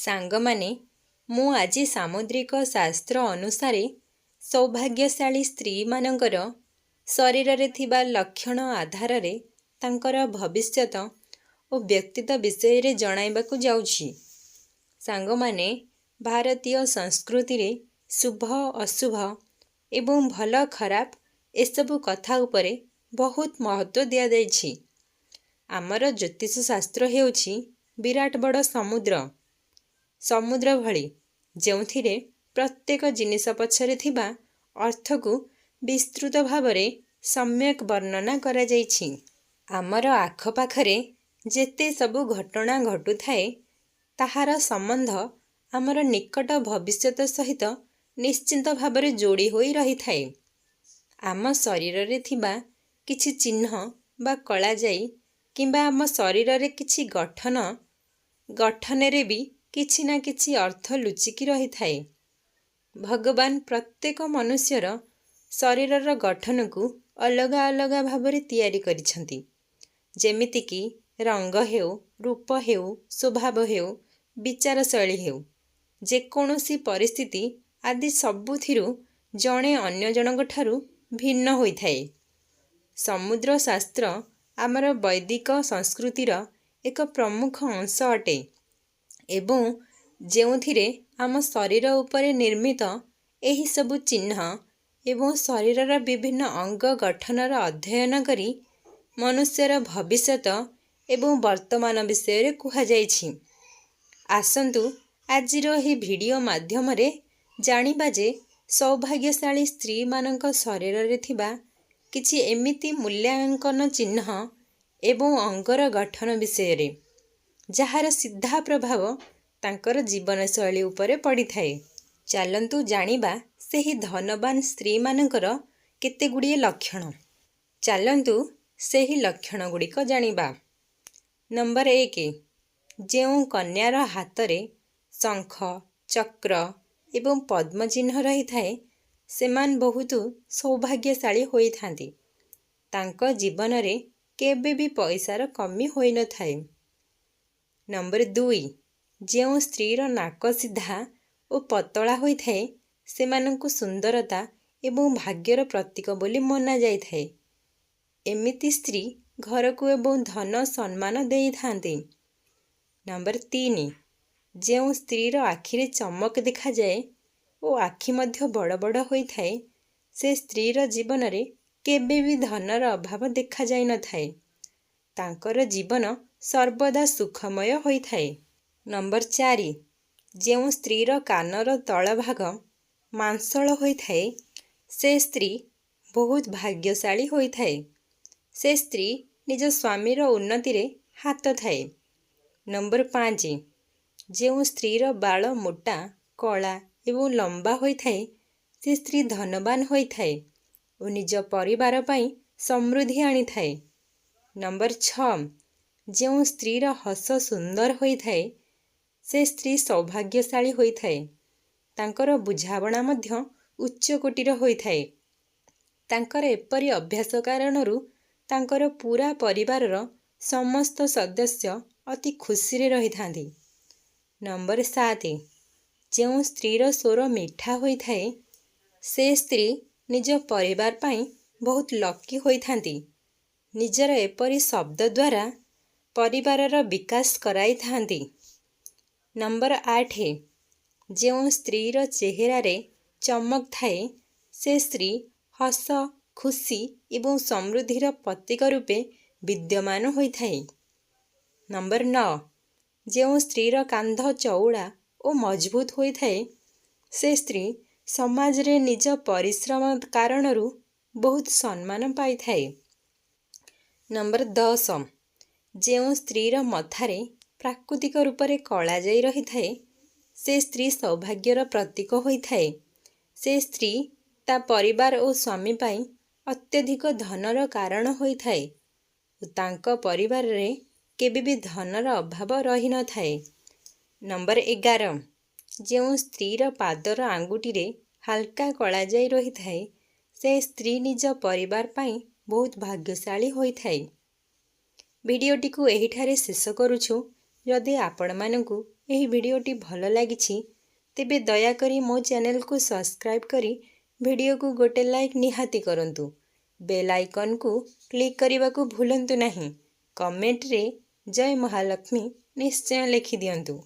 ସାଙ୍ଗମାନେ, ମୁଁ ଆଜି ସାମୁଦ୍ରିକ ଶାସ୍ତ୍ର ଅନୁସାରେ ସୌଭାଗ୍ୟଶାଳୀ ସ୍ତ୍ରୀମାନଙ୍କର ଶରୀରରେ ଥିବା ଲକ୍ଷଣ ଆଧାରରେ ତାଙ୍କର ଭବିଷ୍ୟତ ଓ ବ୍ୟକ୍ତିତ୍ୱ ବିଷୟରେ ଜଣାଇବାକୁ ଯାଉଛି। ସାଙ୍ଗମାନେ, ଭାରତୀୟ ସଂସ୍କୃତିରେ ଶୁଭ ଅଶୁଭ ଏବଂ ଭଲ ଖରାପ ଏସବୁ କଥା ଉପରେ ବହୁତ ମହତ୍ତ୍ୱ ଦିଆଯାଇଛି। ଆମର ଜ୍ୟୋତିଷ ଶାସ୍ତ୍ର ହେଉଛି ବିରାଟ ବଡ଼ ସମୁଦ୍ର ଭଳି, ଯେଉଁଥିରେ ପ୍ରତ୍ୟେକ ଜିନିଷ ପଛରେ ଥିବା ଅର୍ଥକୁ ବିସ୍ତୃତ ଭାବରେ ସମ୍ୟକ୍ ବର୍ଣ୍ଣନା କରାଯାଇଛି। ଆମର ଆଖପାଖରେ ଯେତେ ସବୁ ଘଟଣା ଘଟୁଥାଏ, ତାହାର ସମ୍ବନ୍ଧ ଆମର ନିକଟ ଭବିଷ୍ୟତ ସହିତ ନିଶ୍ଚିନ୍ତ ଭାବରେ ଯୋଡ଼ି ହୋଇ ରହିଥାଏ। ଆମ ଶରୀରରେ ଥିବା କିଛି ଚିହ୍ନ ବା କଳାଜାଇ କିମ୍ବା ଆମ ଶରୀରରେ କିଛି ଗଠନରେ ବି କିଛି ନା କିଛି ଅର୍ଥ ଲୁଚିକି ରହିଥାଏ। ଭଗବାନ ପ୍ରତ୍ୟେକ ମନୁଷ୍ୟର ଶରୀରର ଗଠନକୁ ଅଲଗା ଅଲଗା ଭାବରେ ତିଆରି କରିଛନ୍ତି। ଯେମିତିକି ରଙ୍ଗ ହେଉ, ରୂପ ହେଉ, ସ୍ୱଭାବ ହେଉ, ବିଚାର ଶୈଳୀ ହେଉ, ଯେକୌଣସି ପରିସ୍ଥିତି ଆଦି ସବୁଥିରୁ ଜଣେ ଅନ୍ୟ ଜଣଙ୍କଠାରୁ ଭିନ୍ନ ହୋଇଥାଏ। ସମୁଦ୍ର ଶାସ୍ତ୍ର ଆମର ବୈଦିକ ସଂସ୍କୃତିର ଏକ ପ୍ରମୁଖ ଅଂଶ ଅଟେ ଏବଂ ଯେଉଁଥିରେ ଆମ ଶରୀର ଉପରେ ନିର୍ମିତ ଏହିସବୁ ଚିହ୍ନ ଏବଂ ଶରୀରର ବିଭିନ୍ନ ଅଙ୍ଗ ଗଠନର ଅଧ୍ୟୟନ କରି ମନୁଷ୍ୟର ଭବିଷ୍ୟତ ଏବଂ ବର୍ତ୍ତମାନ ବିଷୟରେ କୁହାଯାଇଛି। ଆସନ୍ତୁ ଆଜିର ଏହି ଭିଡ଼ିଓ ମାଧ୍ୟମରେ ଜାଣିବା ଯେ ସୌଭାଗ୍ୟଶାଳୀ ସ୍ତ୍ରୀମାନଙ୍କ ଶରୀରରେ ଥିବା କିଛି ଏମିତି ମୂଲ୍ୟାଙ୍କନ ଚିହ୍ନ ଏବଂ ଅଙ୍ଗର ଗଠନ ବିଷୟରେ, ଯାହାର ସିଧା ପ୍ରଭାବ ତାଙ୍କର ଜୀବନଶୈଳୀ ଉପରେ ପଡ଼ିଥାଏ। ଚାଲନ୍ତୁ ଜାଣିବା ସେହି ଧନବାନ ସ୍ତ୍ରୀମାନଙ୍କର କେତେଗୁଡ଼ିଏ ଲକ୍ଷଣ। ଚାଲନ୍ତୁ ସେହି ଲକ୍ଷଣ ଗୁଡ଼ିକ ଜାଣିବା। ନମ୍ବର 1, ଯେଉଁ କନ୍ୟାର ହାତରେ ଶଙ୍ଖ, ଚକ୍ର ଏବଂ ପଦ୍ମ ଚିହ୍ନ ରହିଥାଏ, ସେମାନେ ବହୁତ ସୌଭାଗ୍ୟଶାଳୀ ହୋଇଥାନ୍ତି। ତାଙ୍କ ଜୀବନରେ କେବେ ବି ପଇସାର କମି ହୋଇନଥାଏ। ନମ୍ବର 2, ଯେଉଁ ସ୍ତ୍ରୀର ନାକ ସିଧା ଓ ପତଳା ହୋଇଥାଏ, ସେମାନଙ୍କୁ ସୁନ୍ଦରତା ଏବଂ ଭାଗ୍ୟର ପ୍ରତୀକ ବୋଲି ମନାଯାଇଥାଏ। ଏମିତି ସ୍ତ୍ରୀ ଘରକୁ ଏବଂ ଧନ ସମ୍ମାନ ଦେଇଥାନ୍ତି। ନମ୍ବର 3, ଯେଉଁ ସ୍ତ୍ରୀର ଆଖିରେ ଚମକ ଦେଖାଯାଏ ଓ ଆଖି ମଧ୍ୟ ବଡ଼ ବଡ଼ ହୋଇଥାଏ, ସେ ସ୍ତ୍ରୀର ଜୀବନରେ କେବେ ବି ଧନର ଅଭାବ ଦେଖାଯାଇନଥାଏ। ତାଙ୍କର ଜୀବନ ସର୍ବଦା ସୁଖମୟ ହୋଇଥାଏ। ନମ୍ବର 4, ଯେଉଁ ସ୍ତ୍ରୀର କାନର ତଳଭାଗ ମାଂସଳ ହୋଇଥାଏ, ସେ ସ୍ତ୍ରୀ ବହୁତ ଭାଗ୍ୟଶାଳୀ ହୋଇଥାଏ। ସେ ସ୍ତ୍ରୀ ନିଜ ସ୍ୱାମୀର ଉନ୍ନତିରେ ହାତ ଥାଏ। ନମ୍ବର 5, ଯେଉଁ ସ୍ତ୍ରୀର ବାଳ ମୋଟା, କଳା ଏବଂ ଲମ୍ବା ହୋଇଥାଏ, ସେ ସ୍ତ୍ରୀ ଧନବାନ ହୋଇଥାଏ ଓ ନିଜ ପରିବାର ପାଇଁ ସମୃଦ୍ଧି ଆଣିଥାଏ। ନମ୍ବର 6, ଯେଉଁ ସ୍ତ୍ରୀର ହସ ସୁନ୍ଦର ହୋଇଥାଏ, ସେ ସ୍ତ୍ରୀ ସୌଭାଗ୍ୟଶାଳୀ ହୋଇଥାଏ। ତାଙ୍କର ବୁଝାମଣା ମଧ୍ୟ ଉଚ୍ଚ କୋଟିର ହୋଇଥାଏ। ତାଙ୍କର ଏପରି ଅଭ୍ୟାସ କାରଣରୁ ତାଙ୍କର ପୂରା ପରିବାରର ସମସ୍ତ ସଦସ୍ୟ ଅତି ଖୁସିରେ ରହିଥାନ୍ତି। ନମ୍ବର 7, ଯେଉଁ ସ୍ତ୍ରୀର ସ୍ୱର ମିଠା ହୋଇଥାଏ, ସେ ସ୍ତ୍ରୀ ନିଜ ପରିବାର ପାଇଁ ବହୁତ ଲକି ହୋଇଥାନ୍ତି। ନିଜର ଏପରି ଶବ୍ଦ ଦ୍ୱାରା ପରିବାରର ବିକାଶ କରାଇଥାନ୍ତି। ନମ୍ବର 8, ଯେଉଁ ସ୍ତ୍ରୀର ଚେହେରାରେ ଚମକ ଥାଏ, ସେ ସ୍ତ୍ରୀ ହସ, ଖୁସି ଏବଂ ସମୃଦ୍ଧିର ପ୍ରତୀକ ରୂପେ ବିଦ୍ୟମାନ ହୋଇଥାଏ। ନମ୍ବର 9, ଯେଉଁ ସ୍ତ୍ରୀର କାନ୍ଧ ଚଉଡ଼ା ଓ ମଜବୁତ ହୋଇଥାଏ, ସେ ସ୍ତ୍ରୀ ସମାଜରେ ନିଜ ପରିଶ୍ରମ କାରଣରୁ ବହୁତ ସମ୍ମାନ ପାଇଥାଏ। ନମ୍ବର 10, ଯେଉଁ ସ୍ତ୍ରୀର ମଥାରେ ପ୍ରାକୃତିକ ରୂପରେ କଳାଜାଇ ରହିଥାଏ, ସେ ସ୍ତ୍ରୀ ସୌଭାଗ୍ୟର ପ୍ରତୀକ ହୋଇଥାଏ। ସେ ସ୍ତ୍ରୀ ତା ପରିବାର ଓ ସ୍ୱାମୀ ପାଇଁ ଅତ୍ୟଧିକ ଧନର କାରଣ ହୋଇଥାଏ ଓ ତାଙ୍କ ପରିବାରରେ କେବେ ବି ଧନର ଅଭାବ ରହିନଥାଏ। ନମ୍ବର 11, ଯେଉଁ ସ୍ତ୍ରୀର ପାଦର ଆଙ୍ଗୁଠିରେ ହାଲକା କଳାଜାଇ ରହିଥାଏ, ସେ ସ୍ତ୍ରୀ ନିଜ ପରିବାର ପାଇଁ ବହୁତ ଭାଗ୍ୟଶାଳୀ ହୋଇଥାଏ। ଭିଡ଼ିଓଟିକୁ ଏହିଠାରେ ଶେଷ କରୁଛୁ। ଯଦି ଆପଣମାନଙ୍କୁ ଏହି ଭିଡ଼ିଓଟି ଭଲ ଲାଗିଛି ତେବେ ଦୟାକରି ମୋ ଚ୍ୟାନେଲକୁ ସବସ୍କ୍ରାଇବ୍ କରି ଭିଡ଼ିଓକୁ ଗୋଟେ ଲାଇକ୍ ନିହାତି କରନ୍ତୁ। ବେଲ୍ ଆଇକନ୍କୁ କ୍ଲିକ୍ କରିବାକୁ ଭୁଲନ୍ତୁ ନାହିଁ। କମେଣ୍ଟରେ ଜୟ ମହାଲକ୍ଷ୍ମୀ ନିଶ୍ଚୟ ଲେଖିଦିଅନ୍ତୁ।